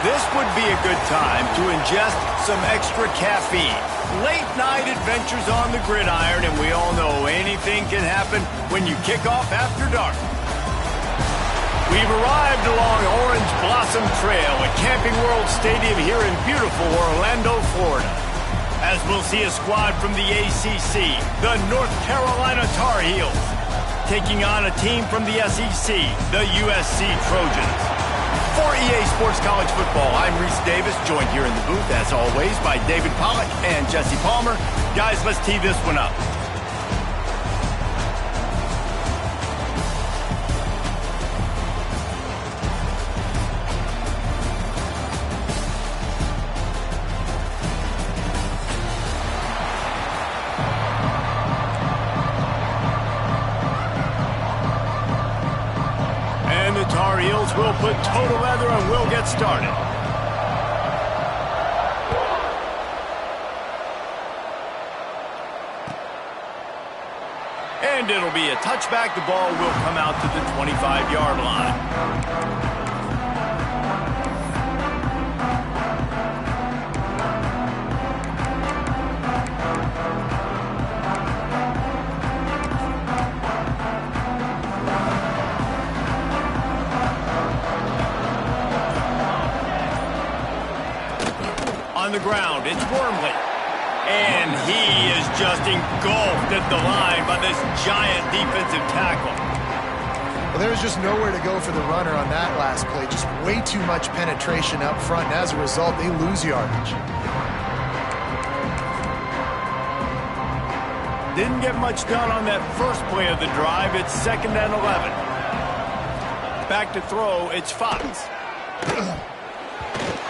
This would be a good time to ingest some extra caffeine. Late night adventures on the gridiron, and we all know anything can happen when you kick off after dark. We've arrived along Orange Blossom Trail at Camping World Stadium here in beautiful Orlando, Florida, as we'll see a squad from the ACC, the North Carolina Tar Heels, taking on a team from the SEC, the USC Trojans. For EA Sports College Football, I'm Reese Davis, joined here in the booth, as always, by David Pollack and Jesse Palmer. Guys, let's tee this one up. Tar Heels will put toe to leather and we'll get started. And it'll be a touchback. The ball will come out to the 25-yard line. On the ground, it's Wormley. And he is just engulfed at the line by this giant defensive tackle. Well, there was just nowhere to go for the runner on that last play. Just way too much penetration up front, and as a result, they lose yardage. Didn't get much done on that first play of the drive. It's 2nd and 11. Back to throw, it's Fox.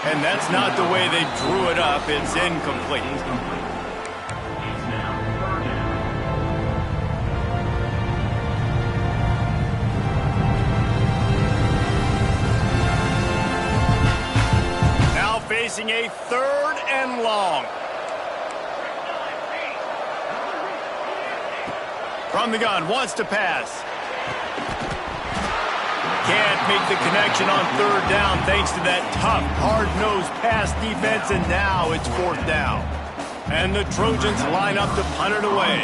And that's not the way they drew it up. It's incomplete. Now facing a 3rd and long. From the gun, wants to pass. Can't make the connection on 3rd down thanks to that tough, hard-nosed pass defense, and now it's 4th down. And the Trojans line up to punt it away.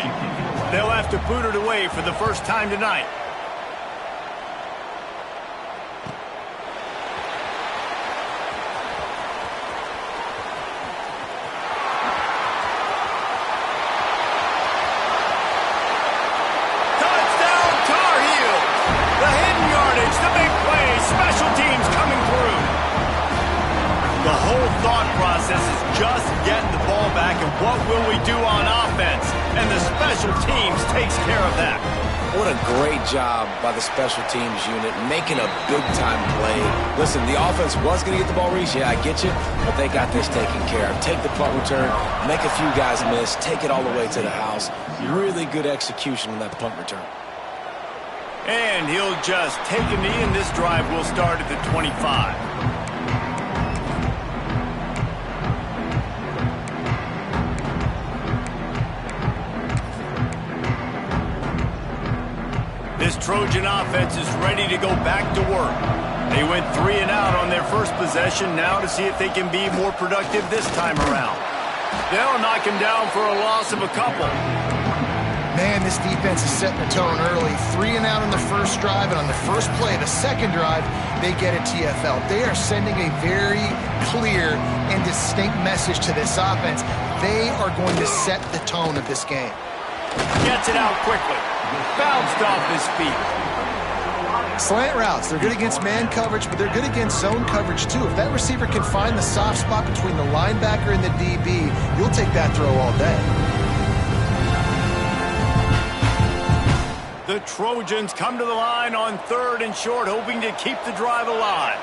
They'll have to boot it away for the first time tonight. Special teams coming through. The whole thought process is just getting the ball back, and what will we do on offense? And the special teams takes care of that. What a great job by the special teams unit, making a big-time play. Listen, the offense was going to get the ball reached. Yeah, I get you, but they got this taken care of. Take the punt return, make a few guys miss, take it all the way to the house. Really good execution on that punt return. And he'll just take a knee, and this drive will start at the 25. This Trojan offense is ready to go back to work. They went 3 and out on their first possession, now to see if they can be more productive this time around. They'll knock him down for a loss of a couple. Man, this defense is setting the tone early. 3 and out on the first drive, and on the first play of the second drive, they get a TFL. They are sending a very clear and distinct message to this offense. They are going to set the tone of this game. Gets it out quickly. Bounced off his feet. Slant routes, they're good against man coverage, but they're good against zone coverage too. If that receiver can find the soft spot between the linebacker and the DB, you'll take that throw all day. The Trojans come to the line on 3rd and short, hoping to keep the drive alive.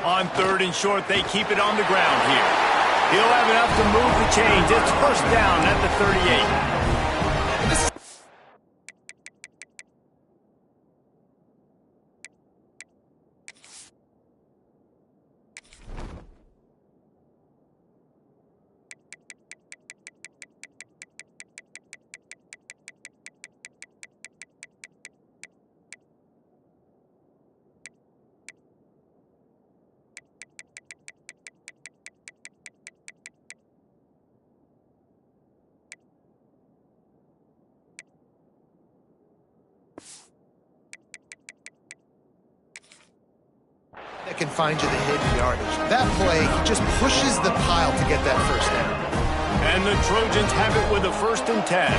On 3rd and short, they keep it on the ground here. He'll have enough to move the chains. It's 1st down at the 38. back and find you the hidden yardage. That play, he just pushes the pile to get that first down. And the Trojans have it with a 1st and 10.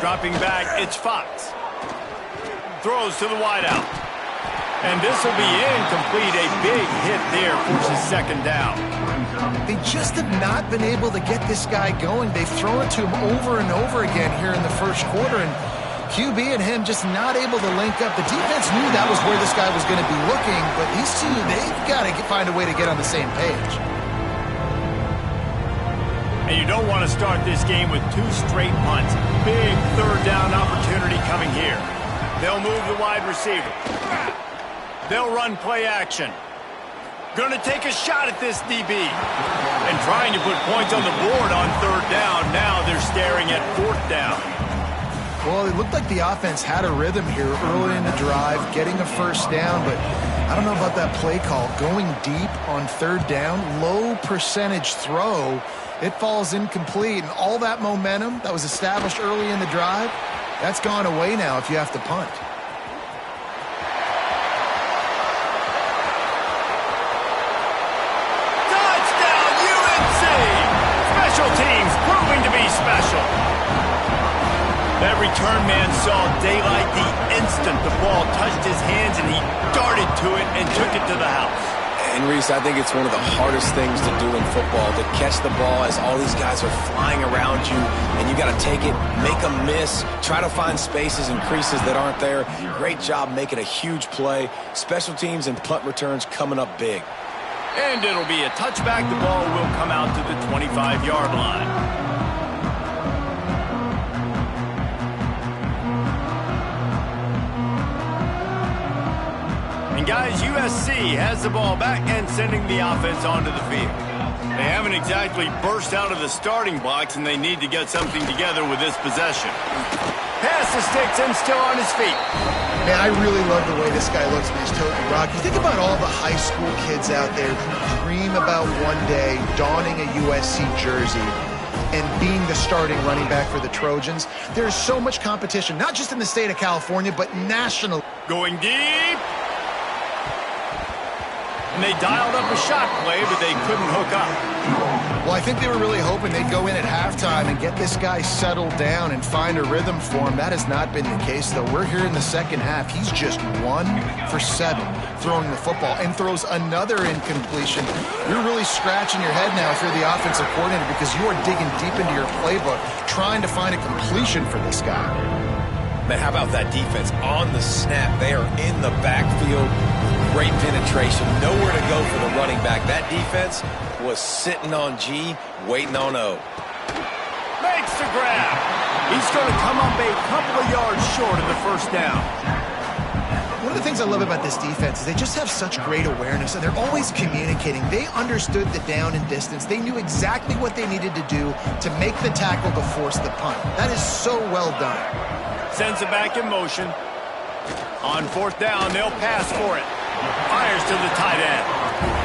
Dropping back, it's Fox. Throws to the wideout. And this will be incomplete. A big hit there forces 2nd down. They just have not been able to get this guy going. They've thrown it to him over and over again here in the first quarter, and QB and him just not able to link up. The defense knew that was where this guy was going to be looking, but these two, they've got to find a way to get on the same page. And you don't want to start this game with 2 straight punts. Big 3rd down opportunity coming here. They'll move the wide receiver. They'll run play action. Going to take a shot at this DB. And trying to put points on the board on 3rd down. Now they're staring at 4th down. Well, it looked like the offense had a rhythm here early in the drive, getting a 1st down, but I don't know about that play call. Going deep on 3rd down, low percentage throw, it falls incomplete, and all that momentum that was established early in the drive, that's gone away now if you have to punt. Touchdown, UNC! Special teams proving to be special. That return man saw daylight the instant the ball touched his hands, and he darted to it and took it to the house. And Reese, I think it's one of the hardest things to do in football, to catch the ball as all these guys are flying around you, and you got to take it, make a miss, try to find spaces and creases that aren't there. Great job making a huge play. Special teams and punt returns coming up big. And it'll be a touchback. The ball will come out to the 25-yard line. Guys, USC has the ball back and sending the offense onto the field. They haven't exactly burst out of the starting blocks, and they need to get something together with this possession. Pass the sticks and still on his feet. Man, I really love the way this guy looks when he's toting the rock. You think about all the high school kids out there who dream about one day donning a USC jersey and being the starting running back for the Trojans. There's so much competition, not just in the state of California, but nationally. Going deep. And they dialed up a shot play, but they couldn't hook up. Well, I think they were really hoping they'd go in at halftime and get this guy settled down and find a rhythm for him. That has not been the case, though. We're here in the 2nd half. He's just 1 for 7 throwing the football and throws another incompletion. You're really scratching your head now if you're the offensive coordinator, because you are digging deep into your playbook trying to find a completion for this guy. Man, how about that defense on the snap? They are in the backfield. Great penetration. Nowhere to go for the running back. That defense was sitting on G, waiting on O. Makes the grab. He's going to come up a couple of yards short of the 1st down. One of the things I love about this defense is they just have such great awareness, and they're always communicating. They understood the down and distance. They knew exactly what they needed to do to make the tackle to force the punt. That is so well done. Sends it back in motion. On 4th down, they'll pass for it. Fires to the tight end.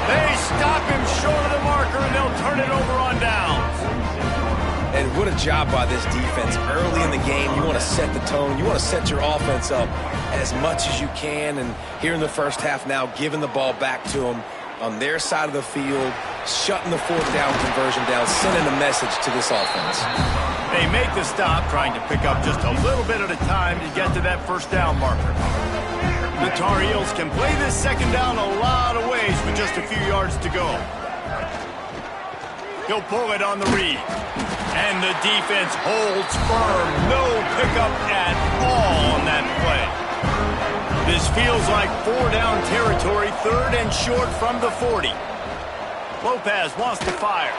They stop him short of the marker, and they'll turn it over on downs. And what a job by this defense. Early in the game, you want to set the tone. You want to set your offense up as much as you can. And here in the first half now, giving the ball back to them on their side of the field, shutting the 4th down conversion down, sending a message to this offense. They make the stop, trying to pick up just a little bit at a time to get to that 1st down marker. The Tar Heels can play this 2nd down a lot of ways with just a few yards to go. He'll pull it on the read. And the defense holds firm. No pickup at all on that play. This feels like 4-down territory, 3rd and short from the 40. Lopez wants to fire.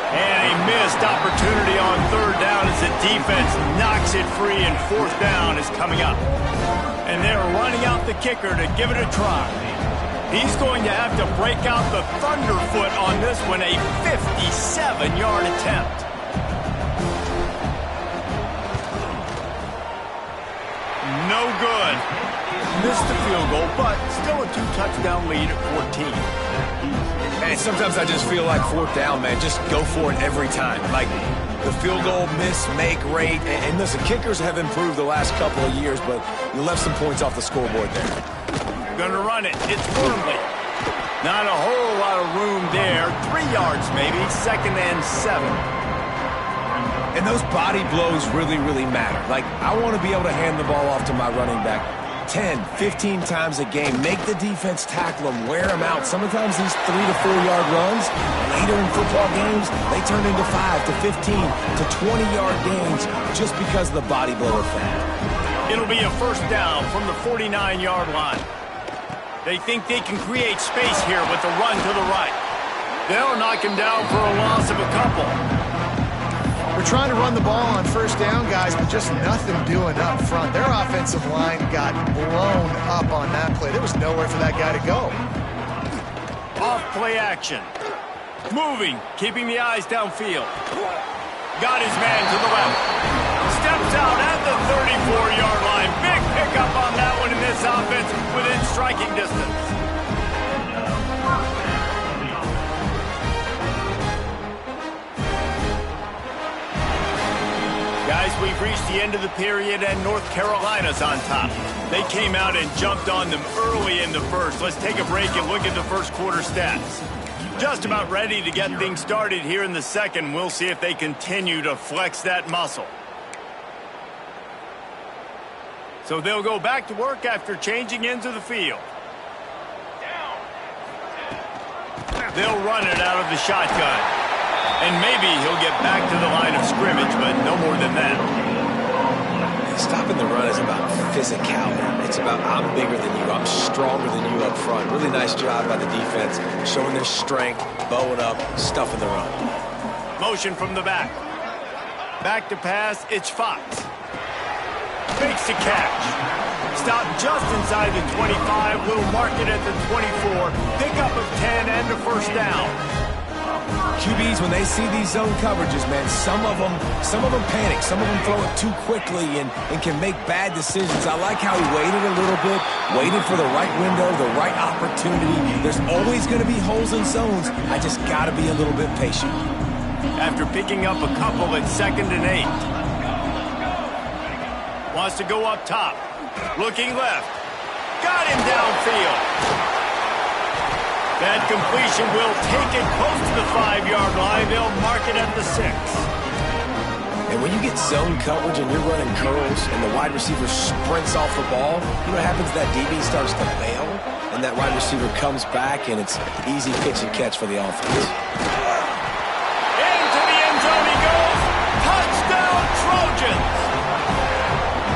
And a missed opportunity on 3rd down as the defense knocks it free, and 4th down is coming up. And they're running out the kicker to give it a try. He's going to have to break out the thunderfoot on this one, a 57-yard attempt. No good. Missed the field goal, but still a 2-touchdown lead at 14. And sometimes I just feel like 4th down, man, just go for it every time. Like, the field goal miss-make rate. And listen, kickers have improved the last couple of years, but you left some points off the scoreboard there. Gonna run it. It's firmly. Not a whole lot of room there. 3 yards maybe. 2nd and 7. And those body blows really, really matter. Like, I want to be able to hand the ball off to my running back 10, 15 times a game. Make the defense tackle them, wear them out. Sometimes these 3 to 4 yard runs, later in football games, they turn into 5 to 15 to 20-yard gains just because of the body blow effect. It'll be a first down from the 49-yard line. They think they can create space here with the run to the right. They'll knock him down for a loss of a couple. We're trying to run the ball on first down, guys, but just nothing doing up front. Their offensive line got blown up on that play. There was nowhere for that guy to go. Off play action. Moving, keeping the eyes downfield. Got his man to the left. Steps out at the 34-yard line. Big pickup on that one in this offense within striking distance. Guys, we've reached the end of the period, and North Carolina's on top. They came out and jumped on them early in the first. Let's take a break and look at the first quarter stats. Just about ready to get things started here in the second. We'll see if they continue to flex that muscle. So they'll go back to work after changing into the field. They'll run it out of the shotgun. And maybe he'll get back to the line of scrimmage, but no more than that. Stopping the run is about physicality. It's about I'm bigger than you, I'm stronger than you up front. Really nice job by the defense, showing their strength, bowing up, stuffing the run. Motion from the back. Back to pass, it's Fox. Fakes a catch. Stop just inside the 25, will mark it at the 24. Pickup of 10 and a first down. QBs, when they see these zone coverages, man, some of them panic. Some of them throw it too quickly and can make bad decisions. I like how he waited a little bit, waited for the right window, the right opportunity. There's always going to be holes in zones. I just got to be a little bit patient. After picking up a couple at 2nd and 8. Wants to go up top. Looking left. Got him downfield. That completion will take it close to the 5-yard line. They'll mark it at the 6. And when you get zone coverage and you're running curls and the wide receiver sprints off the ball, you know what happens? That DB starts to bail, and that wide receiver comes back, and it's easy pitch and catch for the offense. Into the end zone he goes. Touchdown, Trojans!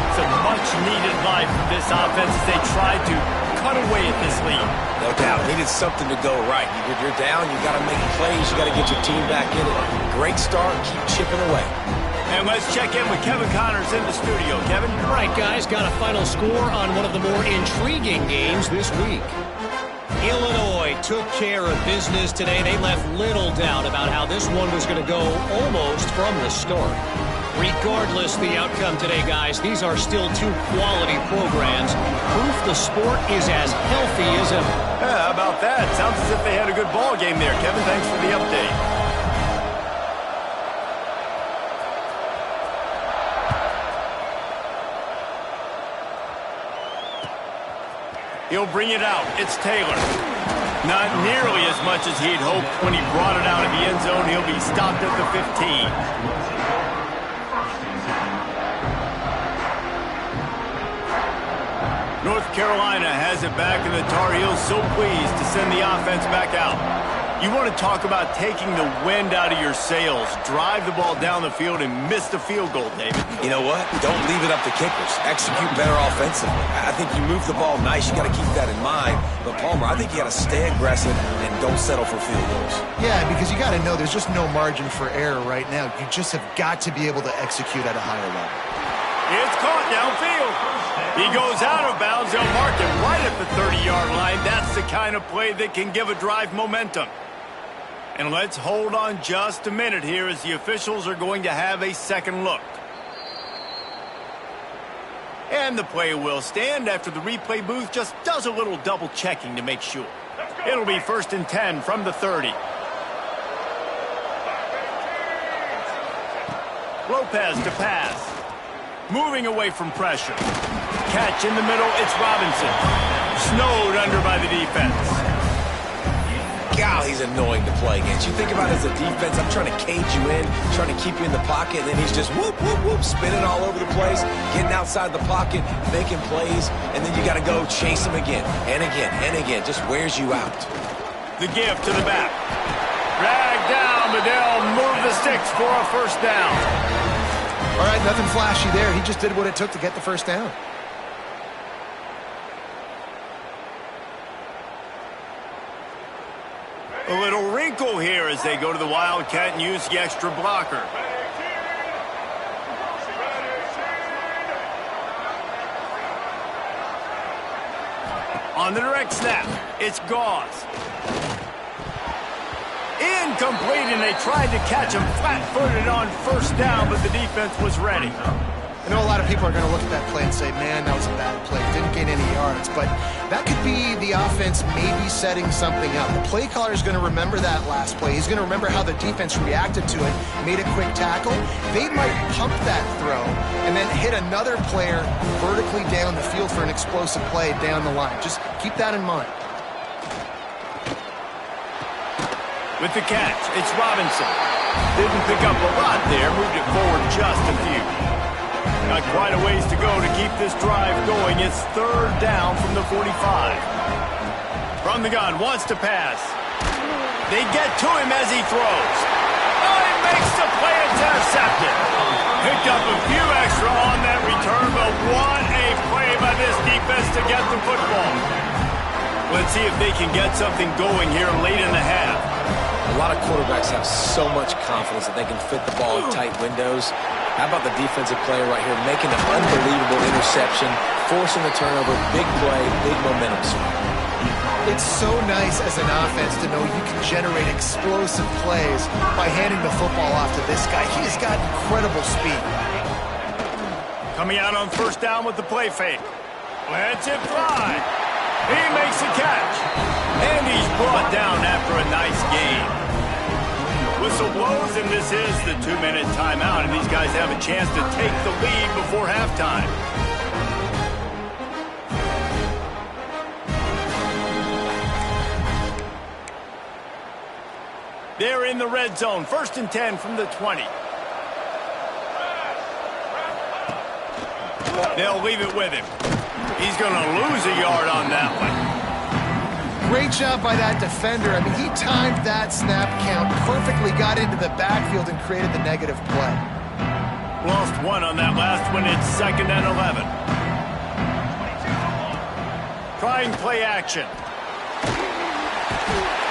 It's a much-needed life for this offense as they try to cut away at this lead. No doubt. Needed something to go right. You're down, you got to make plays, you got to get your team back in it. Great start, keep chipping away. And let's check in with Kevin Connors in the studio. Kevin? All right, guys, got a final score on one of the more intriguing games this week. Illinois took care of business today. They left little doubt about how this one was going to go almost from the start. Regardless the outcome today, guys, these are still two quality programs. Proof the sport is as healthy as ever. Yeah, how about that? Sounds as if they had a good ball game there. Kevin, thanks for the update. He'll bring it out. It's Taylor. Not nearly as much as he'd hoped when he brought it out of the end zone. He'll be stopped at the 15. North Carolina has it back, and the Tar Heels so pleased to send the offense back out. You want to talk about taking the wind out of your sails. Drive the ball down the field and miss the field goal, David. You know what? Don't leave it up to kickers. Execute better offensively. I think you move the ball nice. You got to keep that in mind. But, Palmer, I think you got to stay aggressive and don't settle for field goals. Yeah, because you got to know there's just no margin for error right now. You just have got to be able to execute at a higher level. It's caught downfield. He goes out of bounds. They'll mark it right at the 30-yard line. That's the kind of play that can give a drive momentum. And let's hold on just a minute here as the officials are going to have a second look. And the play will stand after the replay booth just does a little double checking to make sure. It'll be 1st and 10 from the 30. Lopez to pass. Moving away from pressure. Catch in the middle, it's Robinson. Snowed under by the defense. God, he's annoying to play against. You think about it as a defense, I'm trying to cage you in, trying to keep you in the pocket, and then he's just whoop, whoop, whoop, spinning all over the place, getting outside the pocket, making plays, and then you got to go chase him again, and again, and again. Just wears you out. The give to the back. Dragged down, but they'll move the sticks for a first down. All right, nothing flashy there. He just did what it took to get the first down. A little wrinkle here as they go to the Wildcat and use the extra blocker. On the direct snap, it's Gauze. Incomplete, and they tried to catch him flat-footed on first down, but the defense was ready. I know a lot of people are going to look at that play and say, man, that was a bad play. Didn't gain any yards. But that could be the offense maybe setting something up. The play caller is going to remember that last play. He's going to remember how the defense reacted to it, made a quick tackle. They might pump that throw and then hit another player vertically down the field for an explosive play down the line. Just keep that in mind. With the catch, it's Robinson. Didn't pick up a lot there, moved it forward just a few. Got quite a ways to go to keep this drive going. It's third down from the 45. From the gun, wants to pass. They get to him as he throws. Oh, he makes the play, it's intercepted. Picked up a few extra on that return, but what a play by this defense to get the football. Let's see if they can get something going here late in the half. A lot of quarterbacks have so much confidence that they can fit the ball in tight windows. How about the defensive player right here making an unbelievable interception, forcing the turnover, big play, big momentum swing. It's so nice as an offense to know you can generate explosive plays by handing the football off to this guy. He has got incredible speed. Coming out on first down with the play fake. Lets it fly. He makes the catch. And he's brought down after a nice game. Whistle blows, and this is the 2-minute timeout, and these guys have a chance to take the lead before halftime. They're in the red zone, 1st and 10 from the 20. They'll leave it with him. He's going to lose a yard on that one. Great job by that defender. I mean, he timed that snap count perfectly, got into the backfield, and created the negative play. Lost one on that last one. It's 2nd and 11. Trying play action.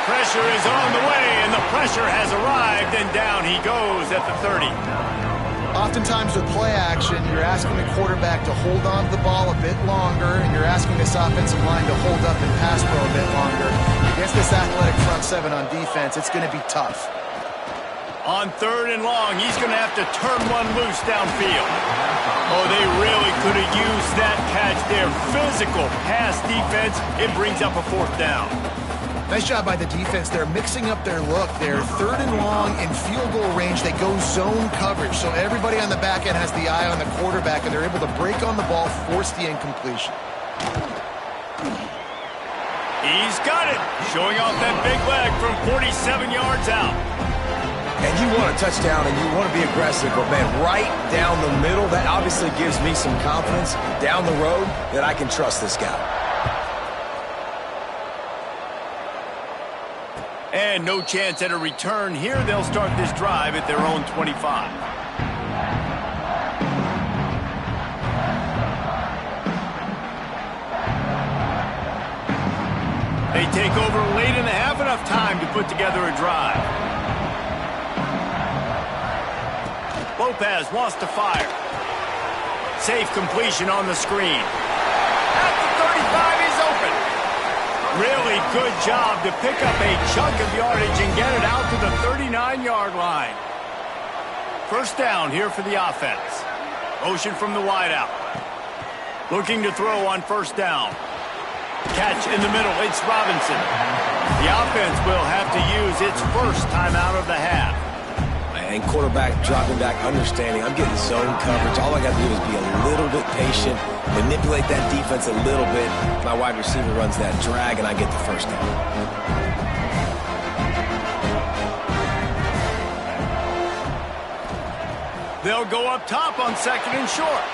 Pressure is on the way, and the pressure has arrived, and down he goes at the 30. Oftentimes with play action, you're asking the quarterback to hold on to the ball a bit longer, and you're asking this offensive line to hold up and pass pro a bit longer. Against this athletic front seven on defense, it's going to be tough. On 3rd and long, he's going to have to turn one loose downfield. Oh, they really could have used that catch there. Physical pass defense. It brings up a 4th down. Nice job by the defense. They're mixing up their look. They're 3rd and long in field goal range. They go zone coverage. So everybody on the back end has the eye on the quarterback, and they're able to break on the ball, force the incompletion. He's got it. Showing off that big leg from 47 yards out. And you want a touchdown, and you want to be aggressive, but, man, right down the middle, that obviously gives me some confidence down the road that I can trust this guy. And no chance at a return here. They'll start this drive at their own 25. They take over late in the half, enough time to put together a drive. Lopez wants to fire. Safe completion on the screen. At the 35, he's open. Really good job to pick up a chunk of yardage and get it out to the 39-yard line. First down here for the offense. Motion from the wideout. Looking to throw on first down. Catch in the middle. It's Robinson. The offense will have to use its first timeout of the half. And and quarterback dropping back, understanding I'm getting zone coverage. All I got to do is be a little bit patient, manipulate that defense a little bit. My wide receiver runs that drag, and I get the first down. They'll go up top on 2nd and short.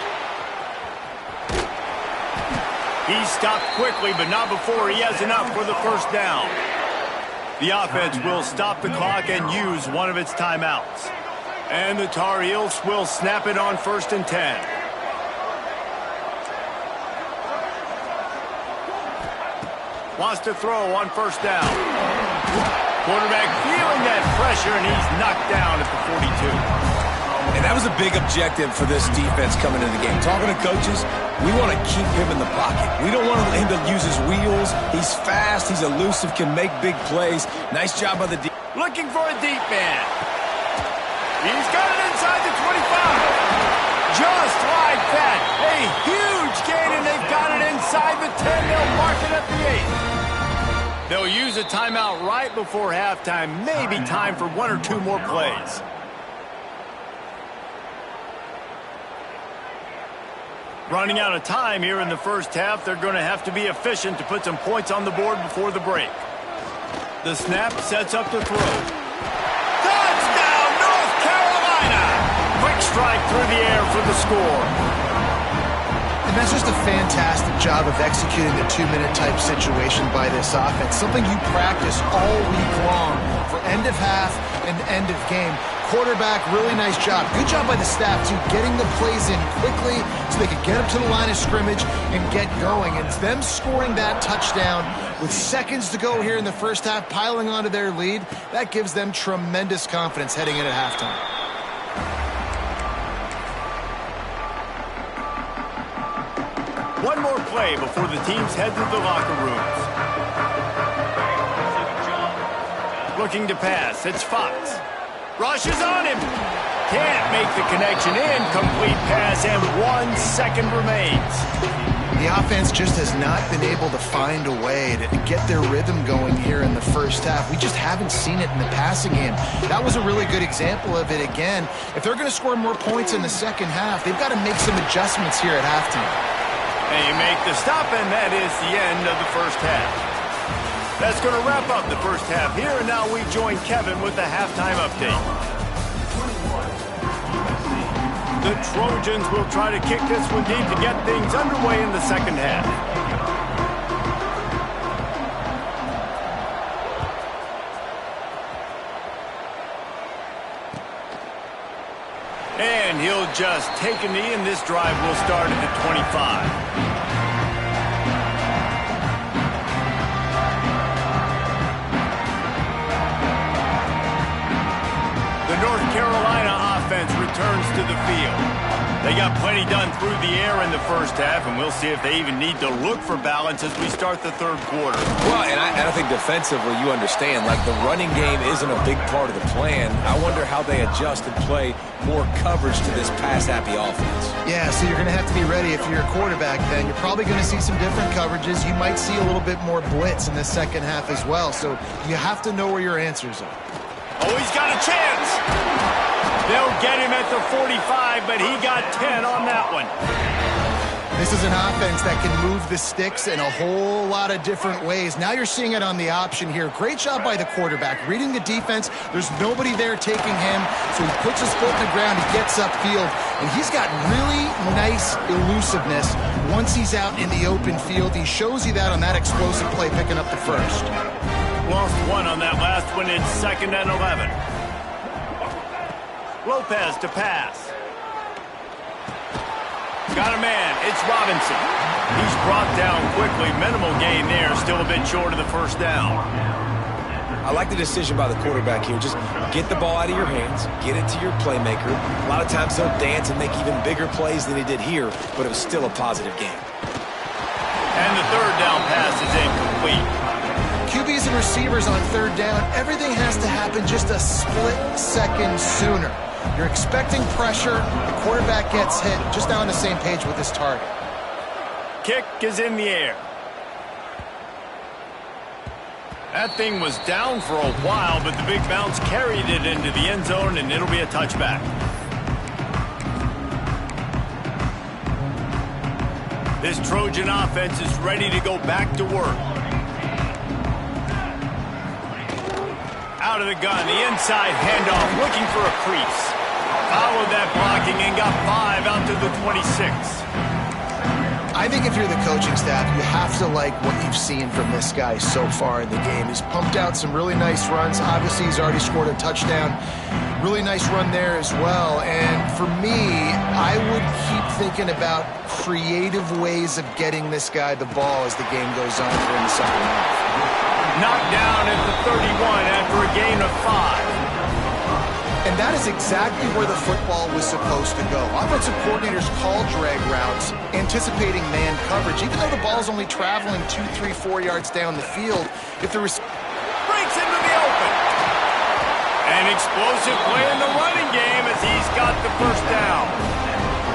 He's stopped quickly, but not before he has enough for the first down. The offense will stop the clock and use one of its timeouts. And the Tar Heels will snap it on 1st and 10. Wants to throw on 1st down. Quarterback feeling that pressure, and he's knocked down at the 42. And that was a big objective for this defense coming into the game. Talking to coaches, we want to keep him in the pocket. We don't want him to use his wheels. He's fast, he's elusive, can make big plays. Nice job by the defense. Looking for a deep man. He's got it inside the 25. Just like that. A huge gain, and they've got it inside the 10. They'll mark it at the 8. They'll use a timeout right before halftime. Maybe time for 1 or 2 more plays. Running out of time here in the first half. They're going to have to be efficient to put some points on the board before the break. The snap sets up the throw. Touchdown, North Carolina! Quick strike through the air for the score. And that's just a fantastic job of executing the 2-minute type situation by this offense. Something you practice all week long for end of half and end of game. Quarterback, really nice job. Good job by the staff, too, getting the plays in quickly so they could get up to the line of scrimmage and get going. And it's them scoring that touchdown with seconds to go here in the first half, piling onto their lead. That gives them tremendous confidence heading in at halftime. One more play before the teams head to the locker rooms. Looking to pass, it's Fox. Rushes on him. Can't make the connection. Incomplete pass, and 1 second remains. The offense just has not been able to find a way to get their rhythm going here in the first half. We just haven't seen it in the passing game. That was a really good example of it again. If they're going to score more points in the second half, they've got to make some adjustments here at halftime. And you make the stop, and that is the end of the first half. That's going to wrap up the first half here, and now we join Kevin with the halftime update. The Trojans will try to kick this one deep to get things underway in the second half. And he'll just take a knee, and this drive will start at the 25. The North Carolina offense returns to the field. They got plenty done through the air in the first half, and we'll see if they even need to look for balance as we start the third quarter. Well, and I think defensively you understand, like the running game isn't a big part of the plan. I wonder how they adjust and play more coverage to this pass-happy offense. Yeah, so you're going to have to be ready if you're a quarterback then. You're probably going to see some different coverages. You might see a little bit more blitz in the second half as well, so you have to know where your answers are. Oh, he's got a chance. They'll get him at the 45, but he got 10 on that one. This is an offense that can move the sticks in a whole lot of different ways. Now you're seeing it on the option here. Great job by the quarterback. Reading the defense, there's nobody there taking him, so he puts his foot in the ground, he gets upfield, and he's got really nice elusiveness once he's out in the open field. He shows you that on that explosive play, picking up the first. Lost one on that last one. It's 2nd and 11. Lopez to pass. Got a man. It's Robinson. He's brought down quickly. Minimal gain there. Still a bit short of the first down. I like the decision by the quarterback here. Just get the ball out of your hands. Get it to your playmaker. A lot of times they'll dance and make even bigger plays than he did here, but it was still a positive game. And the third down pass is incomplete. QBs and receivers on third down, everything has to happen just a split second sooner. You're expecting pressure, the quarterback gets hit, just now on the same page with his target. Kick is in the air. That thing was down for a while, but the big bounce carried it into the end zone, and it'll be a touchback. This Trojan offense is ready to go back to work. Out of the gun, the inside handoff, looking for a crease. Followed that blocking and got 5 out to the 26. I think if you're the coaching staff, you have to like what you've seen from this guy so far in the game. He's pumped out some really nice runs. Obviously, he's already scored a touchdown. Really nice run there as well. And for me, I would keep thinking about creative ways of getting this guy the ball as the game goes on here in the second half. Knocked down at the 31 after a gain of 5. And that is exactly where the football was supposed to go. Offensive coordinators call drag routes, anticipating man coverage. Even though the ball's only traveling 2, 3, 4 yards down the field, if the breaks into the open. An explosive play in the running game as he's got the first down.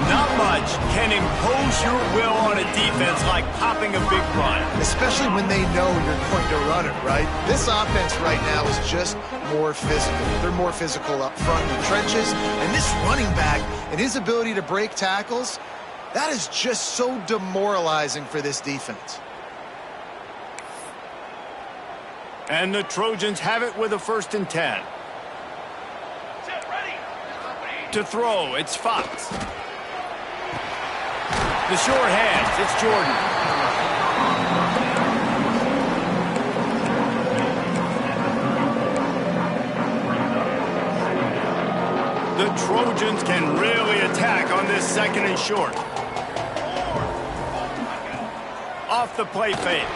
Not much can impose your will on a defense like popping a big run. Especially when they know you're going to run it, right? This offense right now is just more physical. They're more physical up front in the trenches. And this running back and his ability to break tackles, that is just so demoralizing for this defense. And the Trojans have it with a 1st and 10. To throw, it's Fox. The short hands, it's Jordan. The Trojans can really attack on this 2nd and short. Off the play fake.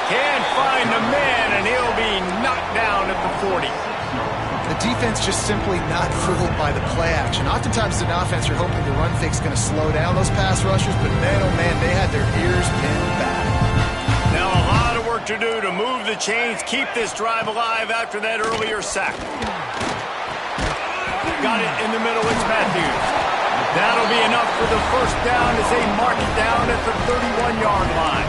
Can't find the man, and he'll be knocked down at the 40. The defense just simply not fooled by the play action. Oftentimes in offense, you're hoping the run fake's going to slow down those pass rushers, but man, oh man, they had their ears pinned back. Now a lot of work to do to move the chains, keep this drive alive after that earlier sack. Got it in the middle, it's Matthews. That'll be enough for the first down as they mark it down at the 31-yard line.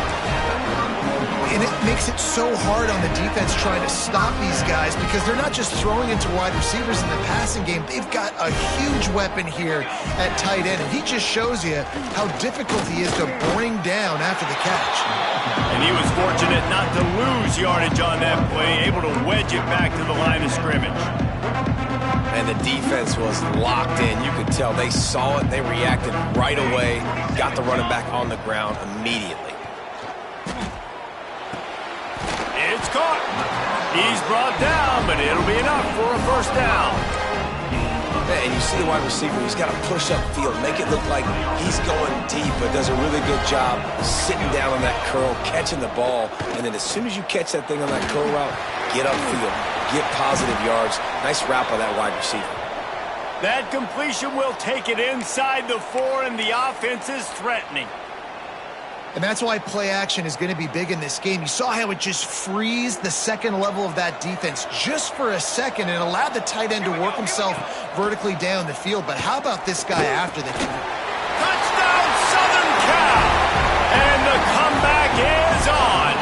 And it makes it so hard on the defense trying to stop these guys because they're not just throwing into wide receivers in the passing game. They've got a huge weapon here at tight end, and he just shows you how difficult he is to bring down after the catch. And he was fortunate not to lose yardage on that play, able to wedge it back to the line of scrimmage. And the defense was locked in. You could tell they saw it. They reacted right away, got the running back on the ground immediately. It's caught. He's brought down, but it'll be enough for a first down. And you see the wide receiver, he's got to push up field, make it look like he's going deep, but does a really good job sitting down on that curl, catching the ball, and then as soon as you catch that thing on that curl route, get upfield, get positive yards. Nice route by that wide receiver. That completion will take it inside the 4, and the offense is threatening. And that's why play action is going to be big in this game. You saw how it just frees the second level of that defense just for a second and allowed the tight end to work himself vertically down the field. But how about this guy after the catch? Touchdown, Southern Cal! And the comeback is on.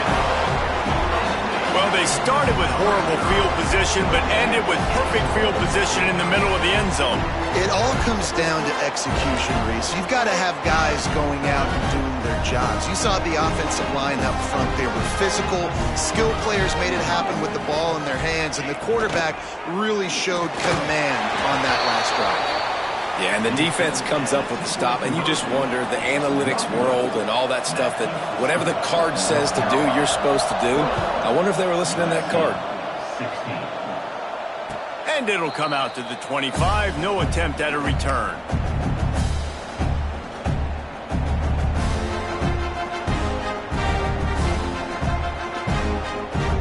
Well, they started with horrible field position, but ended with perfect field position in the middle of the end zone. It all comes down to execution, Reese. You've got to have guys going out and doing their jobs. You saw the offensive line up front. They were physical. Skilled players made it happen with the ball in their hands, and the quarterback really showed command on that last drive. Yeah, and the defense comes up with the stop, and you just wonder, the analytics world and all that stuff, that whatever the card says to do, you're supposed to do. I wonder if they were listening to that card. And it'll come out to the 25. No attempt at a return.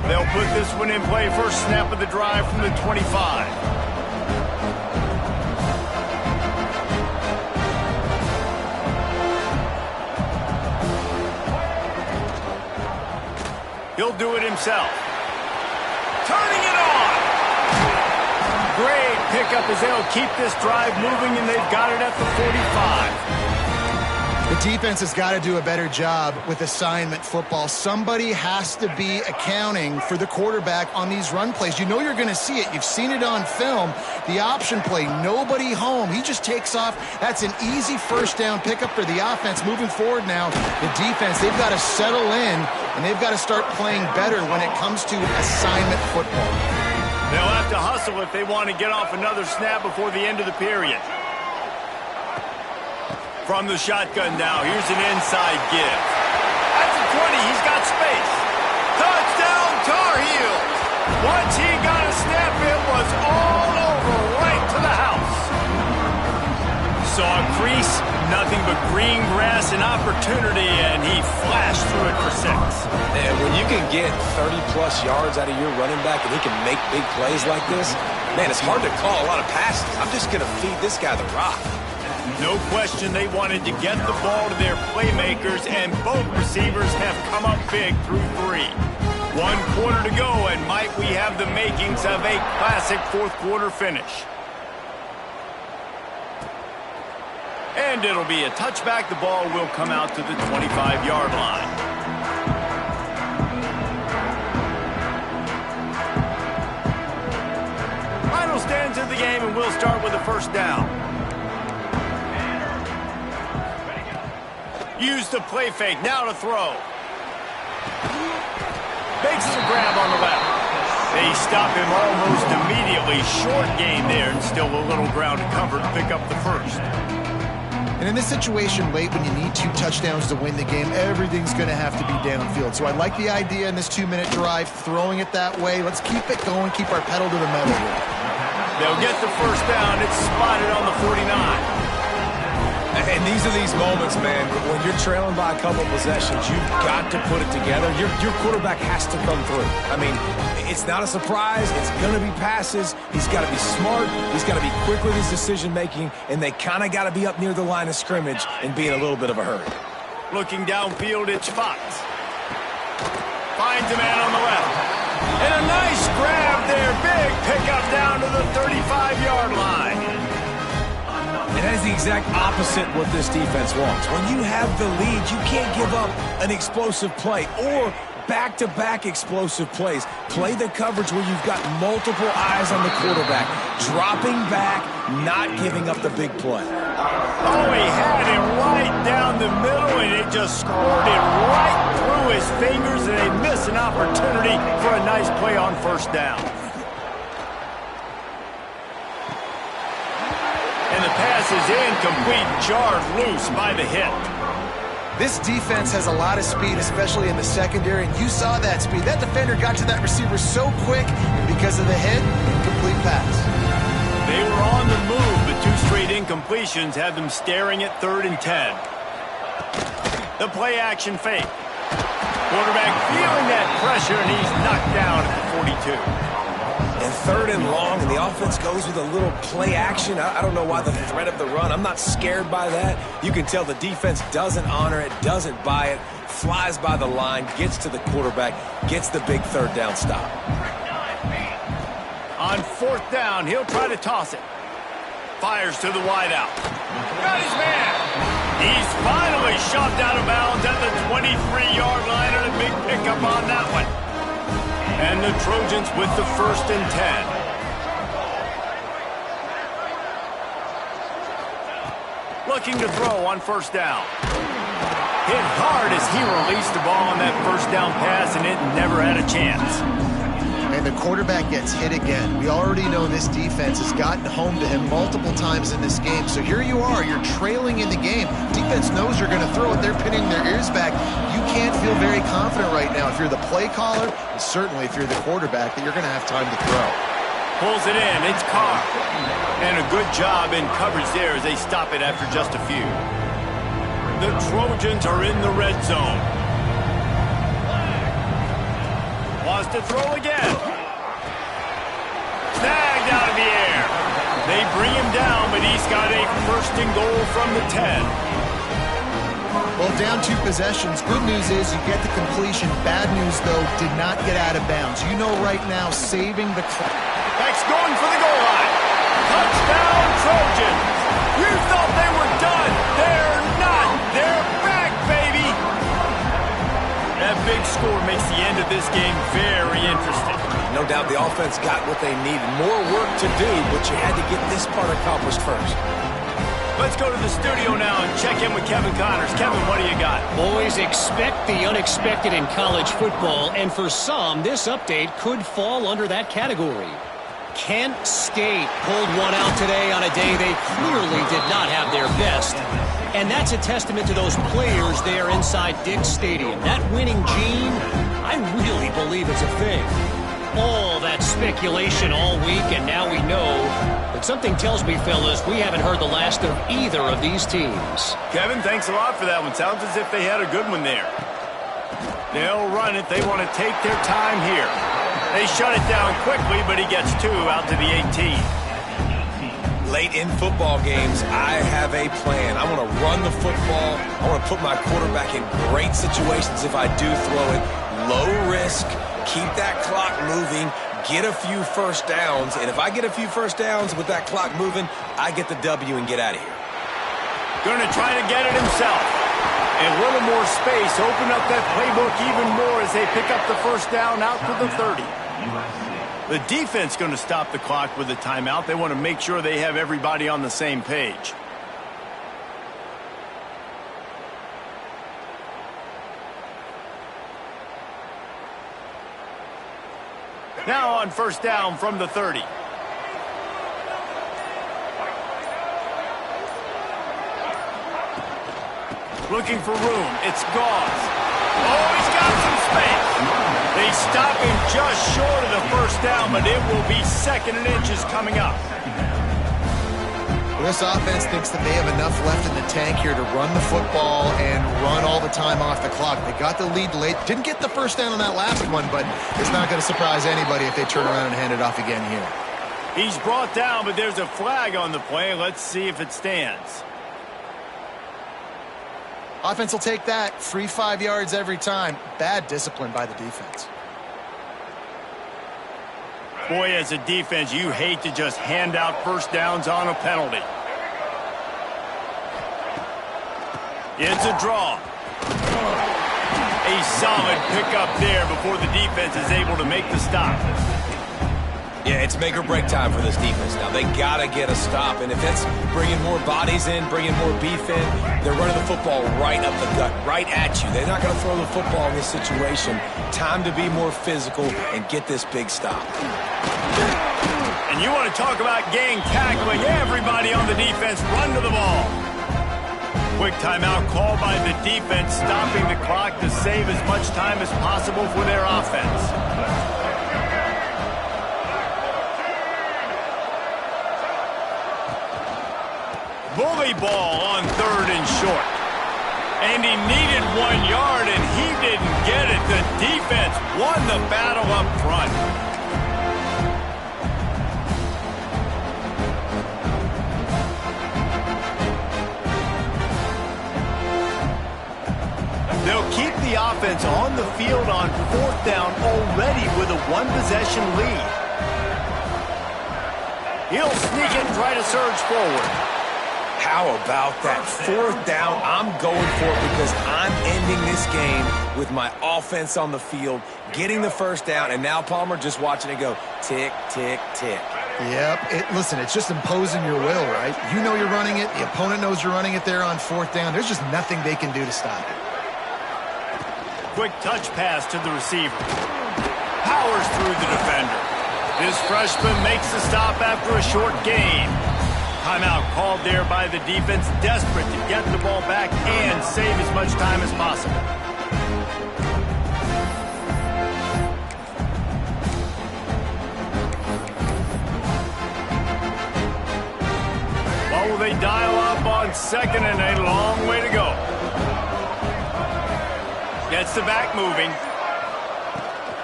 They'll put this one in play. First snap of the drive from the 25. He'll do it himself. Turning it on. Great pickup as they'll keep this drive moving, and they've got it at the 45. The defense has got to do a better job with assignment football. Somebody has to be accounting for the quarterback on these run plays. You know you're going to see it. You've seen it on film. The option play, nobody home. He just takes off. That's an easy first down pickup for the offense. Moving forward now, the defense, they've got to settle in, and they've got to start playing better when it comes to assignment football. They'll have to hustle if they want to get off another snap before the end of the period. From the shotgun now, here's an inside give. At the 20, he's got space. Touchdown, Tar Heels. Once he got a snap, it was all over, right to the house. Saw a crease, nothing but green grass and opportunity, and he flashed through it for 6. And when you can get 30-plus yards out of your running back and he can make big plays like this, man, it's hard to call a lot of passes. I'm just going to feed this guy the rock. No question they wanted to get the ball to their playmakers, and both receivers have come up big through 3. 1 quarter to go, and might we have the makings of a classic fourth-quarter finish. And it'll be a touchback. The ball will come out to the 25-yard line. Final stands of the game, and we'll start with a first down. Use the play fake, now to throw. Makes the grab on the left. They stop him almost immediately. Short gain there, and still a little ground to cover to pick up the first. And in this situation late when you need 2 touchdowns to win the game, everything's going to have to be downfield. So I like the idea in this 2-minute drive, throwing it that way. Let's keep it going, keep our pedal to the metal here. They'll get the first down. It's spotted on the 49. And these are these moments, man, when you're trailing by a couple of possessions, you've got to put it together. Your quarterback has to come through. I mean, it's not a surprise. It's going to be passes. He's got to be smart. He's got to be quick with his decision-making, and they kind of got to be up near the line of scrimmage and be in a little bit of a hurry. Looking downfield, it's Fox. Finds a man on the left. And a nice grab there. Big pickup down to the 35-yard line. And that is the exact opposite what this defense wants. When you have the lead, you can't give up an explosive play or back-to-back explosive plays. Play the coverage where you've got multiple eyes on the quarterback, dropping back, not giving up the big play. Oh, he had it right down the middle, and it just squirted right through his fingers, and they miss an opportunity for a nice play on first down. And the pass is incomplete, jarred loose by the hit. This defense has a lot of speed, especially in the secondary, and you saw that speed. That defender got to that receiver so quick, and because of the hit, incomplete pass. They were on the move, but 2 straight incompletions had them staring at 3rd and 10. The play-action fake. Quarterback feeling that pressure, and he's knocked down at the 42. And 3rd and long, and the offense goes with a little play action. I don't know why the threat of the run. I'm not scared by that. You can tell the defense doesn't honor it, doesn't buy it, flies by the line, gets to the quarterback, gets the big 3rd down stop. On 4th down, he'll try to toss it. Fires to the wideout. Got his man. He's finally shoved out of bounds at the 23-yard line, and a big pickup on that one. And the Trojans with the 1st and 10. Looking to throw on first down. Hit hard as he released the ball on that first down pass, and it never had a chance. And the quarterback gets hit again. We already know this defense has gotten home to him multiple times in this game. So here you are, you're trailing in the game. Defense knows you're going to throw it. They're pinning their ears back. You can't feel very confident right now if you're the play caller, and certainly if you're the quarterback, that you're going to have time to throw. Pulls it in. It's Carr. And a good job in coverage there as they stop it after just a few. The Trojans are in the red zone. Wants to throw again. Snagged out of the air. They bring him down, but he's got a 1st and goal from the 10. Well, down 2 possessions. Good news is you get the completion. Bad news, though, did not get out of bounds. You know right now, saving the clock. Beck's going for the goal line. Touchdown, Trojans. You thought they were done. They're not. They're this game very interesting. No doubt the offense got what they needed. More work to do, but you had to get this part accomplished first. Let's go to the studio now and check in with Kevin Connors. Kevin, what do you got? Boys, expect the unexpected in college football, and for some, this update could fall under that category. Kent State pulled one out today on a day they clearly did not have their best. And that's a testament to those players there inside Dick's Stadium. That winning gene, I really believe it's a thing. All that speculation all week, and now we know. But something tells me, fellas, we haven't heard the last of either of these teams. Kevin, thanks a lot for that one. Sounds as if they had a good one there. They'll run it. They want to take their time here. They shut it down quickly, but he gets 2 out to the 18. Late in football games, I have a plan. I want to run the football. I want to put my quarterback in great situations if I do throw it. Low risk, keep that clock moving, get a few first downs. And if I get a few first downs with that clock moving, I get the W and get out of here. Going to try to get it himself. A little more space, open up that playbook even more as they pick up the first down out to the 30. The defense going to stop the clock with a timeout. They want to make sure they have everybody on the same page. Now on first down from the 30. Looking for room. It's Gauze. Oh, he's got some space. They stop him just short of the first down, but it will be 2nd and inches coming up. This offense thinks that they have enough left in the tank here to run the football and run all the time off the clock. They got the lead late. Didn't get the first down on that last one, but it's not going to surprise anybody if they turn around and hand it off again here. He's brought down, but there's a flag on the play. Let's see if it stands. Offense will take that. Free 5 yards every time. Bad discipline by the defense. Boy, as a defense, you hate to just hand out first downs on a penalty. It's a draw. A solid pickup there before the defense is able to make the stop. Yeah, it's make or break time for this defense now. They got to get a stop, and if it's bringing more bodies in, bringing more beef in, they're running the football right up the gut, right at you. They're not going to throw the football in this situation. Time to be more physical and get this big stop. And you want to talk about gang tackling. Everybody on the defense run to the ball. Quick timeout called by the defense, stopping the clock to save as much time as possible for their offense. Bully ball on 3rd and short. And he needed 1 yard, and he didn't get it. The defense won the battle up front. They'll keep the offense on the field on 4th down already with a 1-possession lead. He'll sneak it and try to surge forward. How about that 4th down? I'm going for it because I'm ending this game with my offense on the field, getting the first down, and now Palmer just watching it go tick, tick, tick. Yep. Listen, it's just imposing your will, right? You know you're running it. The opponent knows you're running it there on 4th down. There's just nothing they can do to stop it. Quick touch pass to the receiver. Powers through the defender. This freshman makes the stop after a short gain. Timeout called there by the defense, desperate to get the ball back and save as much time as possible. Well, will they dial up on 2nd and a long way to go? Gets the back moving.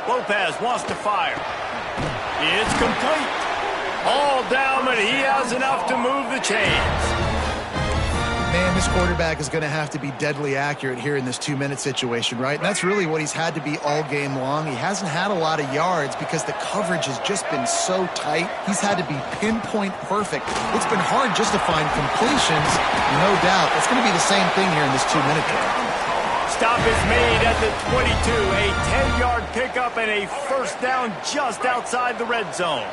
Lopez wants to fire. It's complete. All down, but he has enough to move the chains. Man, this quarterback is going to have to be deadly accurate here in this 2-minute situation, right? And that's really what he's had to be all game long. He hasn't had a lot of yards because the coverage has just been so tight. He's had to be pinpoint perfect. It's been hard just to find completions, no doubt. It's going to be the same thing here in this 2-minute drill. Stop is made at the 22. A 10-yard pickup and a first down just outside the red zone.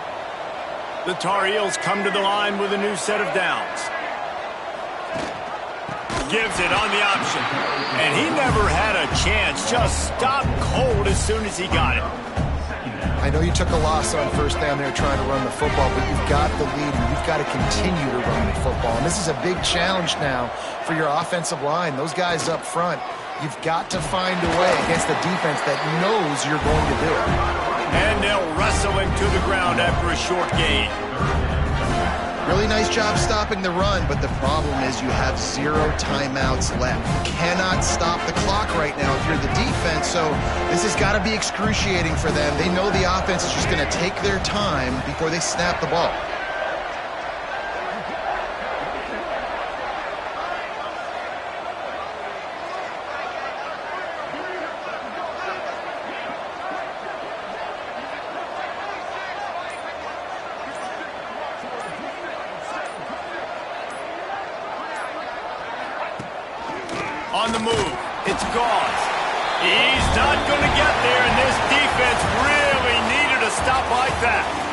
The Tar Heels come to the line with a new set of downs. Gives it on the option. And he never had a chance. Just stopped cold as soon as he got it. I know you took a loss on first down there trying to run the football, but you've got the lead and you've got to continue to run the football. And this is a big challenge now for your offensive line. Those guys up front, you've got to find a way against the defense that knows you're going to do it. And they'll wrestle him to the ground after a short gain. Really nice job stopping the run, but the problem is you have 0 timeouts left. You cannot stop the clock right now if you're the defense, so this has got to be excruciating for them. They know the offense is just going to take their time before they snap the ball. On the move, it's Gauze. He's not going to get there, and this defense really needed a stop like that.